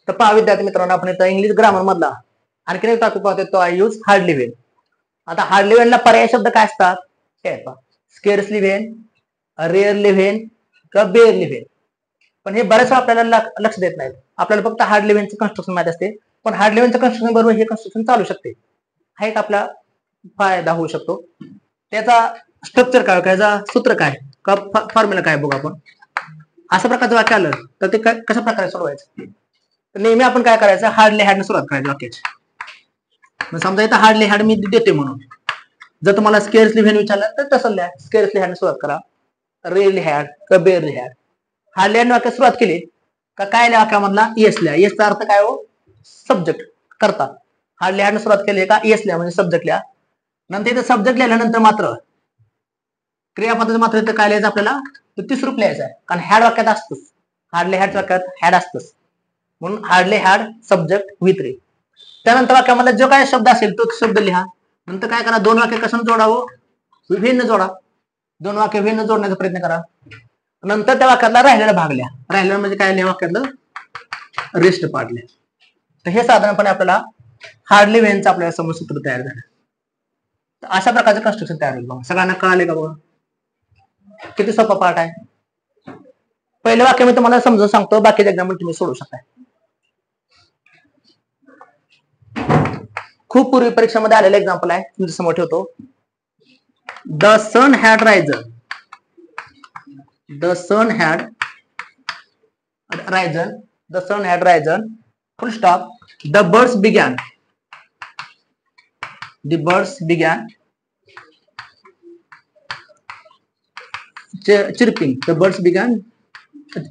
तर पहा विद्यार्थी मित्रांनो, आपण इथं इंग्लिश ग्रामर मधला आणखीन एक टॉपिक पाहतोय, तो आय यूज हार्डली व्हेन. आता हार्डली व्हेनला पर्याय शब्द काय असतात? हे पहा, स्केअर्सली व्हेन, रेअरली व्हेन किंवा बेअरली व्हेन. पण हे बरेच आपल्याला लक्ष देत नाहीत. आपल्याला फक्त हार्डली व्हेनचं कन्स्ट्रक्शन माहिती असते, पण हार्डली व्हेनचं कन्स्ट्रक्शन बरोबर हे कन्स्ट्रक्शन चालू शकते. हा एक आपला फायदा होऊ शकतो. त्याचा स्ट्रक्चर काय, त्याचा सूत्र काय, फॉर्म्युला काय बघू आपण. अशा प्रकारचं वाक्य आलं तर ते कशा प्रकारे सोडवायचं. नेहमी आपण काय करायचं, हार्डली हॅड सुरुवात करायची वाक्याची. समजा इथं हार्डली हॅड मी देते म्हणून, जर तुम्हाला स्केअर्सली व्हेन विचारलं तर तसं लिहा, स्केअर्सली हॅड सुरुवात करा, रेअरली हॅड किंवा बेअरली हॅड. हार्डली हॅड वाक्य सुरुवात केली का काय लिहा वाक्यामधला? येस लिहा. येसचा अर्थ काय हो? सब्जेक्ट, करता. हार्डली हॅड सुरुवात केली का येस लिहा म्हणजे सब्जेक्ट लिहा. नंतर इथं सब्जेक्ट लिहिल्यानंतर मात्र क्रियापदाचं मात्र इथं काय लिहायचं आपल्याला? तीस रूप लिहायचं आहे, कारण हॅड वाक्यात असतंच. हार्डली हॅड वाक्यात हॅड असतंच, म्हणून हार्डली हॅड सब्जेक्ट विथ रे. त्यानंतर वाक्यामध्ये जो काय शब्द असेल तो शब्द लिहा. नंतर काय करा, दोन वाक्य कशाने जोडावं? विभिन्न जोडा. दोन वाक्य विभिन्न जोडण्याचा प्रयत्न करा. नंतर त्या वाक्यातला राहिलेला भाग लिहा. राहिलेला म्हणजे काय लिहा वाक्यातलं? रेस्ट पार्ट लिहा. तर हे साधारणपणे आपल्याला हार्डली व्हेनचं आपल्याला समोर सूत्र तयार झालं. अशा प्रकारचं कन्स्ट्रक्शन तयार होईल. बघा सगळ्यांना कळाले का? बघा किती सोपा पार्ट आहे. पहिलं वाक्य मी तुम्हाला समजून सांगतो, बाकीचे एक्झाम्पल तुम्ही सोडू शकता. खूप पूर्वी परीक्षेमध्ये आलेलं एक्झाम्पल आहे, तुमच्या समोर ठेवतो. The sun had risen. The sun had risen. The sun had risen. Full stop. The birds began. The birds began chirping. The birds began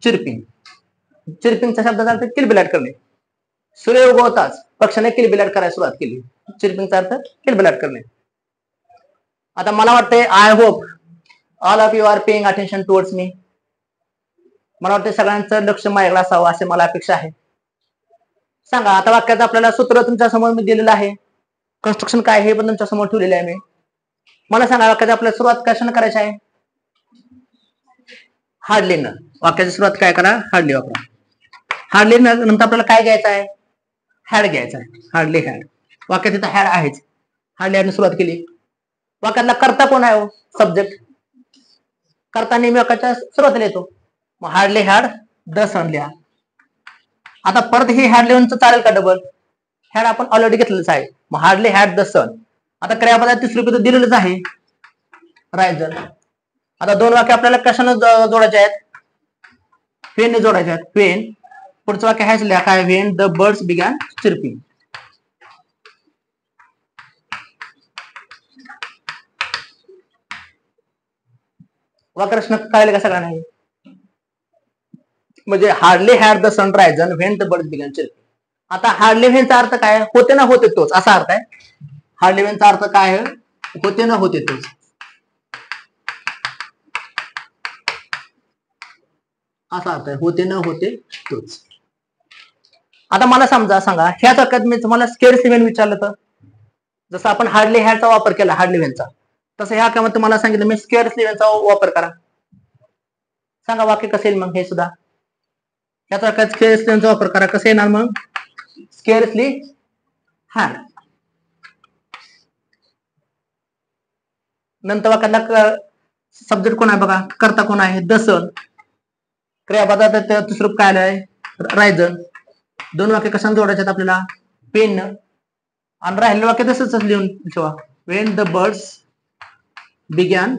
chirping. चिरपिंगच्या शब्दाचा अर्थ किलबिलाट करणे. सूर्य उगवताच पक्षाने किलबिलाट करायला सुरुवात केली. चिरपिंगचा अर्थ किलबिलाट करणे. आता मला वाटतंय, I hope all of you are paying attention towards me. मला वाटतं सगळ्यांचं लक्ष माझ्याकडे असावं असे मला अपेक्षा आहे. सांगा आता वाक्याचं आपल्याला सूत्र तुमच्या समोर मी दिलेलं आहे, कन्स्ट्रक्शन काय हे पण तुमच्या समोर ठेवलेलं आहे मी. मला सांगा वाक्याची आपल्याला सुरुवात कशाने करायची आहे? हार्डली न. वाक्याची सुरुवात काय करा? हार्डली वापरा. हार्डली नंतर आपल्याला काय घ्यायचं आहे? हॅड घ्यायचा आहे. Hardly had. वाक्यात तिथं हॅड आहेच. हार्डली हॅडने सुरुवात केली. वाक्यातला करता कोण आहे हो? सब्जेक्ट. करता नेहमी वाक्याच्या सुरुवातीला येतो. मग हार्डली हॅड द सन लिहा. आता परत हे हॅड लिहूनच चालेल का डबल? हॅड आपण ऑलरेडी घेतलेलंच आहे. मग हार्डली हॅड द सन. आता क्रियापदात तिसरी रूप दिलेलंच आहे, रायझन. आता दोन वाक्य आपल्याला कशाने जोडायचे आहेत? व्हेन जोडायचे आहेत. व्हेन. पुढचं वाक्य हायच लिहा काय? When the birds began chirping. वाक्यरचना कळाले का सगळ्यांना? म्हणजे hardly had the sun risen when the birds began chirping. आता हार्डली व्हेनचा अर्थ काय? होते ना होते तोच, असा अर्थ आहे. हार्डली व्हेनचा अर्थ काय आहे? होते ना होते तोच. असा अर्थ आहे, होते ना होते तोच. आता मला सांगा ह्याच वाक्यात मी तुम्हाला स्केअर्सली व्हेन विचारलं तर, जसं आपण हार्डली हॅडचा वापर केला हार्डली व्हेनचा, तसं ह्या वाक्यामध्ये तुम्हाला सांगितलं मी स्केअर्सली व्हेनचा वापर करा. सांगा वाक्य कसं येईल मग हे सुद्धा? ह्याच वाक्यात स्केअर्सली व्हेनचा वापर करा. कसं येणार मग? स्केअर्सली हॅड. नंतर वाक्यातला सब्जेक्ट कोण आहे बघा? करता कोण आहे? द सन. क्रियापदात तिसरं रूप काय आलंय? रायझन. दोन वाक्य कशाने जोडायचे आपल्याला? पेन. आणि राहिलेलं वाक्य तसंच लिहून ठेवा. When the birds began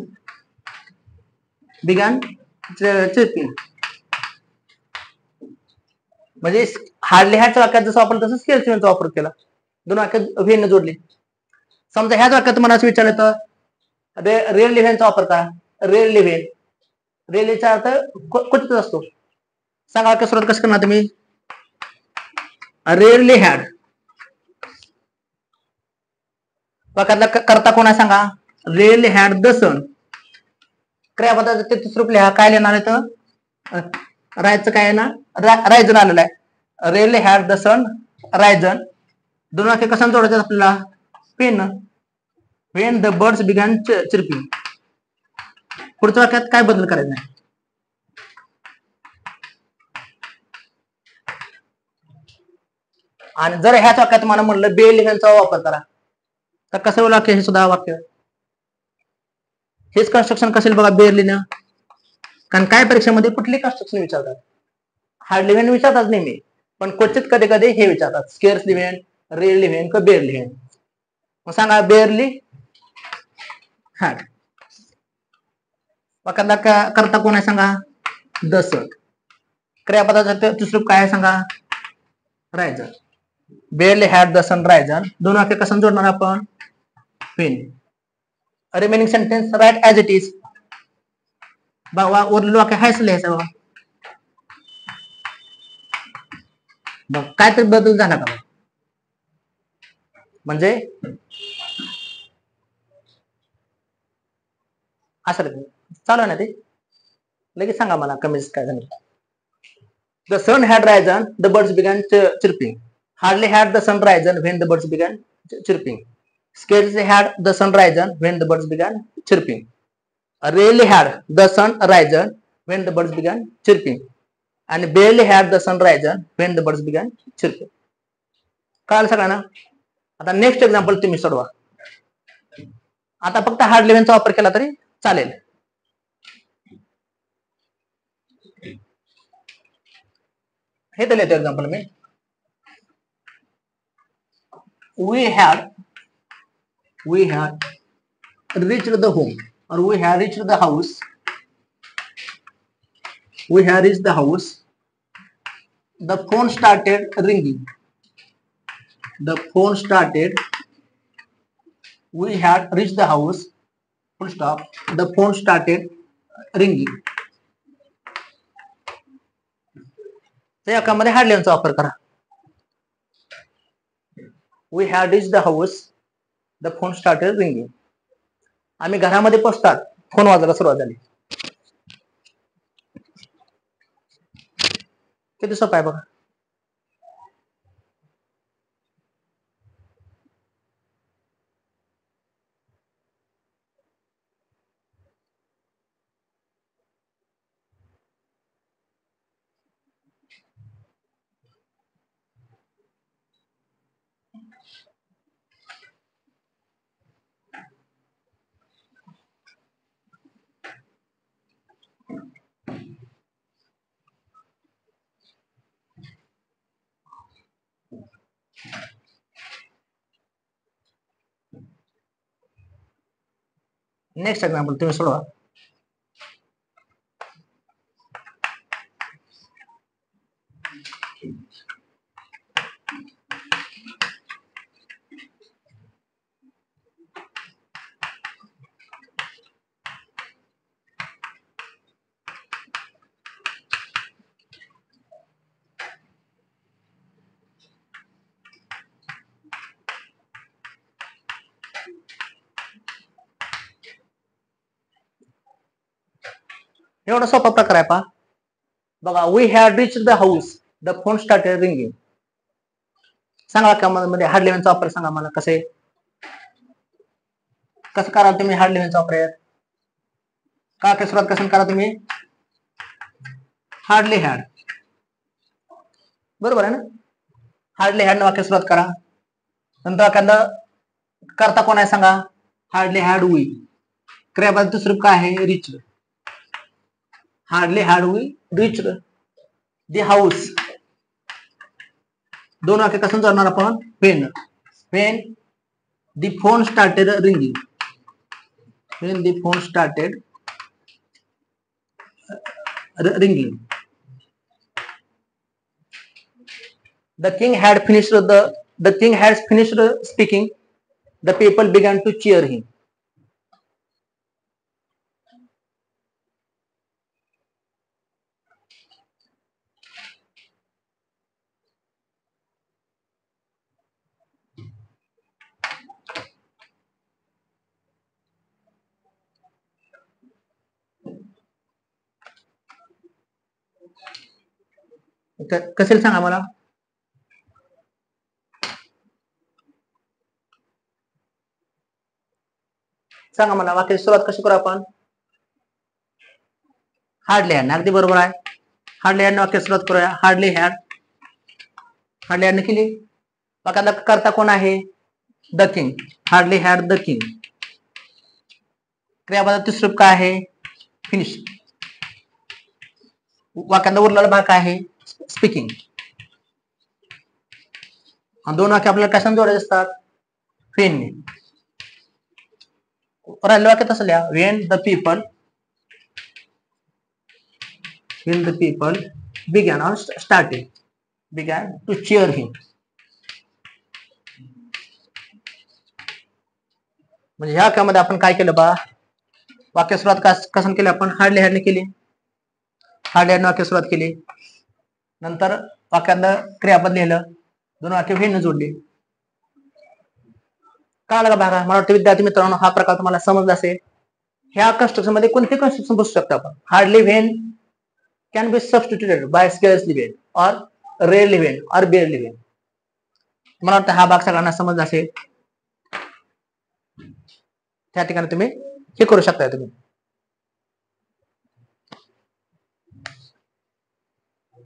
chirping. म्हणजे हार्डली हॅडच्या वाक्यात जसं आपण तसं स्केअर्सली व्हेनचा वापर केला. दोन वाक्य व्हेन जोडले. समजा ह्याच वाक्यात तुम्हाला असं विचारलं तर रेअरली व्हेनचा वापर करा. Rarely when. रेअरलीचा अर्थ क्वचितच असतो. सांगा वाक्य सुरुवात कसं करणार तुम्ही? Rarely had. वाक्यातला करता कोण आहे सांगा? रेअरली हॅड द सन. क्रियापदाचं ते तिसरं रूप लिहा. काय लिहिणार आहे तर? रायचं काय आहे ना? रायझन आलेलं आहे. Rarely had the sun risen. दोन वाक्य कशाने जोडायचं आपल्याला? पेन. When the birds began chirping. पुढच्या वाक्यात काय बदल करायचा नाही. आणि जर ह्याच वाक्यात मला म्हणलं बेअर लिव्हनचा वापर करा तर कसं वाक्य हे सुद्धा वाक्य हेच कन्स्ट्रक्शन कसेल बघा बेअर लिहिणं. कारण काय परीक्षेमध्ये कुठली कन्स्ट्रक्शन विचारतात हार्ड लिव्हन विचारतात नेहमी पण क्वचित कधी कधी हे विचारतात स्केअर्स लिव्हन रेअर लिव्हन किंवा बेअर लिव्हन. मग सांगा बेअरली हार्ड वाक्यातला करता कोण आहे सांगा द सन. क्रियापदाचं दुसरं काय आहे सांगा risen. Barely had the sun risen दोन वाक्य कसं जोडणार आपण when. Remaining sentence write as it is बघा उरलेलं वाक्य हायच लिहायचं बघा. बघ काय तर बदल झाला का म्हणजे असं चालू आहे ना ते लगेच सांगा मला कमी काय झालं. The sun had risen, the birds began chirping. Hardly had the sun risen when the birds began chirping. Scarcely had the sun risen when the birds began chirping. Rarely had the sun risen when the birds began chirping. And barely had the sun risen when the birds began chirping. कळलं सगळ्यांना. आता next example तुम्ही सोडवा. आता फक्त hard लिव्हनचा वापर केला तरी चालेल. हे तर लिहितो example me. we had reached the home or we had reached the house. We had reached the house. The phone started ringing. The phone started. We had reached the house. Full stop. The phone started ringing. त्या वाक्यामध्ये hard लिव्हनचा वापर करा. We had reached the house. The phone started ringing. आम्ही घरामध्ये पोहोचतात phone वाजायला सुरुवात झाली. किती सोपं आहे बघा. नेक्स्ट एक्झाम्पल तुम्ही सोडवा. एवढा सोपा प्रकार आहे पहा बघा. We had reach the house the phone started ringing. सांगा वाक्यामध्ये हार्ड लिव्हनचा वापर सांगा मला कसं करा तुम्ही हार्ड लिव्हनचा वापर का सुरुवात कसं करा तुम्ही हार्डली हॅड बरोबर आहे ना. हार्डली हॅड वाक्य सुरुवात करा. नंतर वाक्याला करता कोण आहे सांगा हार्डली हॅड वी. क्रियापद दुसरं काय आहे reach. Hardly had we reached the house. दोन वाक्य कसं जोडणार आपण when the phone started ringing. When the phone started ringing. The king had finished speaking. The people began to cheer him. कसेल सांगा मला. सांगा मला वाक्याची सुरुवात कशी करू आपण हार्डली हॅड. अगदी बरोबर आहे. हार्डली हॅड वाक्य सुरुवात करूया. हार्डली हॅड केली वाक्यातला कर्ता कोण आहे? The king. Hardly had the king. क्रियापदाचे स्वरूप काय आहे? फिनिश. वाक्यातला उरलेला भाग काय आहे? स्पीकिंग. दोन वाक्य आपल्याला कशाने जोडायचे असतात? व्हेन. राहिलं वाक्य तसं लिहा. When the people began or began to cheer him. म्हणजे ह्या वाक्यामध्ये आपण काय केलं बा? वाक्य सुरुवात कसं केली आपण? हार्डली हॅडने केली. हार्डली हॅडने वाक्य सुरुवात केली. नंतर वाक्यातलं क्रियापद लिहिलं. दोन वाक्य व्हेन जोडली. कळालं का बघा? मला वाटतं विद्यार्थी मित्रांनो हा प्रकार तुम्हाला समजला असेल. ह्या कन्स्ट्रक्शन मध्ये कोणते कन्स्ट्रक्शन बसू शकतो आपण? Hardly when can be substituted by scarcely when or rarely when or barely when. मला वाटतं हा भाग सगळ्यांना समजला असेल. त्या ठिकाणी तुम्ही हे करू शकता तुम्ही.